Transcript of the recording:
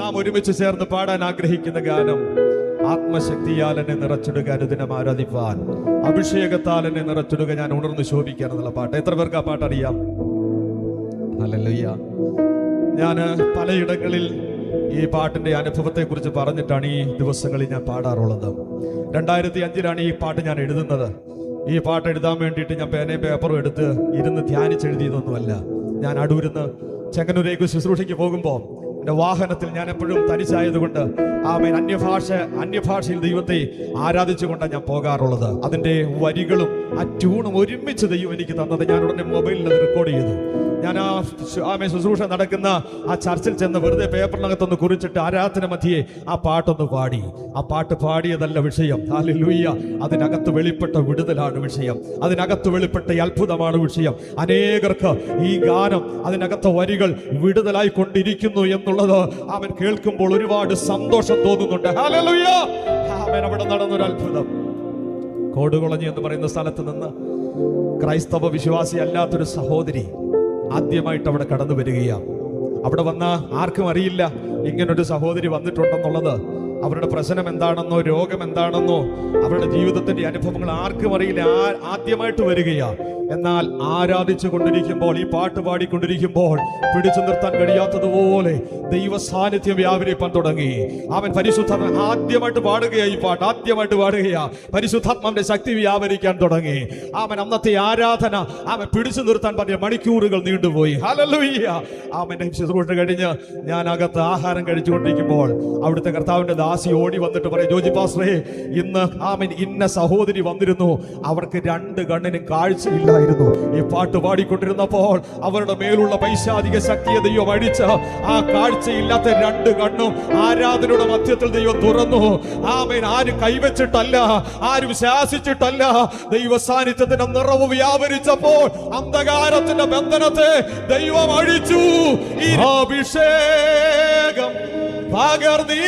നാം ഒരുമിച്ച് ചേർന്ന് പാടാൻ ആഗ്രഹിക്കുന്ന ഗാനം ആത്മശക്തിയാൽ എന്നെ നിറച്ചിടുക, അനുദിനം ആരാധിപ്പാൻ അഭിഷേകത്താൽ എന്നെ നിറച്ചിടുക, ഞാൻ ഉണർന്ന് ശോഭിക്കാൻ എന്നുള്ള പാട്ട്. എത്ര പേർക്ക് ആ പാട്ട് അറിയാം? ഹല്ലേലൂയ. ഞാൻ പലയിടങ്ങളിൽ ഈ പാട്ടിന്റെ അനുഭവത്തെ കുറിച്ച് പറഞ്ഞിട്ടാണ് ഈ ദിവസങ്ങളിൽ ഞാൻ പാടാറുള്ളത്. 2005 ഈ പാട്ട് ഞാൻ എഴുതുന്നത്. ഈ പാട്ട് എഴുതാൻ വേണ്ടിയിട്ട് ഞാൻ പേനയും പേപ്പറും എടുത്ത് ഇരുന്ന് ധ്യാനിച്ചെഴുതിയതൊന്നുമല്ല. ഞാൻ അടൂരിന്ന് ചെങ്ങന്നൂരേക്ക് ശുശ്രൂഷയ്ക്ക് പോകുമ്പോൾ എൻ്റെ വാഹനത്തിൽ ഞാൻ എപ്പോഴും തനിച്ചായതുകൊണ്ട് അന്യഭാഷയിൽ ദൈവത്തെ ആരാധിച്ചുകൊണ്ടാണ് ഞാൻ പോകാറുള്ളത്. അതിൻ്റെ വരികളും ആ ട്യൂണും ഒരുമിച്ച് ദൈവം എനിക്ക് തന്നത് ഞാൻ ഉടനെ മൊബൈലിൽ അത് റെക്കോർഡ് ചെയ്തു. ഞാൻ ആ ശുശ്രൂഷ നടക്കുന്ന ആ ചർച്ചിൽ ചെന്ന് വെറുതെ പേപ്പറിനകത്തൊന്ന് കുറിച്ചിട്ട് ആരാധന മധ്യേ ആ പാട്ടൊന്ന് പാടി. ആ പാട്ട് പാടിയതല്ല വിഷയം. ഹല്ലേലൂയ. അതിനകത്ത് വെളിപ്പെട്ട വിടുതലാണ് വിഷയം. അതിനകത്ത് വെളിപ്പെട്ട അത്ഭുതമാണ് വിഷയം. അനേകർക്ക് ഈ ഗാനം, അതിനകത്തെ വരികൾ വിടുതലായി കൊണ്ടിരിക്കുന്നു എന്നുള്ളത് അവൻ കേൾക്കുമ്പോൾ ഒരുപാട് സന്തോഷം തോന്നുന്നുണ്ട്. ഹല്ലേലൂയ. അവൻ അവിടെ നടന്നൊരു അത്ഭുതം. കോടുകുളഞ്ഞി എന്ന് പറയുന്ന സ്ഥലത്ത് നിന്ന് ക്രൈസ്തവ വിശ്വാസി അല്ലാത്തൊരു സഹോദരി ആദ്യമായിട്ട് അവിടെ കടന്നു വരികയാണ്. അവിടെ വന്ന ആർക്കും അറിയില്ല ഇങ്ങനൊരു സഹോദരി വന്നിട്ടുണ്ടെന്നുള്ളത്. അവരുടെ പ്രശ്നം എന്താണെന്നോ രോഗം എന്താണെന്നോ അവരുടെ ജീവിതത്തിന്റെ അനുഭവങ്ങൾ ആർക്കും അറിയില്ല. ആദ്യമായിട്ട് വരികയാ. എന്നാൽ ആരാധിച്ചു കൊണ്ടിരിക്കുമ്പോൾ, ഈ പാട്ട് പാടിക്കൊണ്ടിരിക്കുമ്പോൾ പിടിച്ചു നിർത്താൻ കഴിയാത്തതുപോലെ ദൈവ സാന്നിധ്യം വ്യാപരിപ്പാൻ തുടങ്ങി. അവൻ പരിശുദ്ധാത്മ ആദ്യമായിട്ട് പാടുകയാ. ഈ പാട്ട് ആദ്യമായിട്ട് പാടുകയാ. പരിശുദ്ധാത്മാവിന്റെ ശക്തി വ്യാപരിക്കാൻ തുടങ്ങി. അവൻ അന്നത്തെ ആരാധന അവൻ പിടിച്ചു നിർത്താൻ പറഞ്ഞ മണിക്കൂറുകൾ നീണ്ടുപോയി. ഹല്ലേലൂയ. അവന്റെ ശുശ്രൂഷ കഴിഞ്ഞ് ഞാൻ അകത്ത് ആഹാരം കഴിച്ചുകൊണ്ടിരിക്കുമ്പോൾ അവിടുത്തെ കർത്താവിന്റെ ദാസി ഓടി വന്നിട്ട് പറയും, ജോജി പാസ്റ്ററേ, ഇന്ന് ഇന്ന സഹോദരി വന്നിരുന്നു, അവർക്ക് 2 കണ്ണിനും കാഴ്ചയില്ല. ഈ പാട്ട് പാടിക്കൊണ്ടിരുന്നപ്പോൾ അവരുടെ മേലുള്ള പൈശാചിക ശക്തിയെ ദൈവം അടിച്ച് ആ കാഴ്ചയില്ലാത്ത 2 കണ്ണും ആരാധനയുടെ മധ്യത്തിൽ ദൈവം തുറന്നു. ആമേൻ. ആരും കൈവച്ചിട്ടല്ല, ആരും ശാസിച്ചിട്ടല്ല. ദൈവ സാന്നിധ്യത്തിന്റെ നിറവ് വ്യാപരിച്ചപ്പോൾ അന്ധകാരത്തിന്റെ ബന്ധനത്തെ ദൈവം അഴിച്ചു. ഈ അഭിഷേകം പകർന്നീ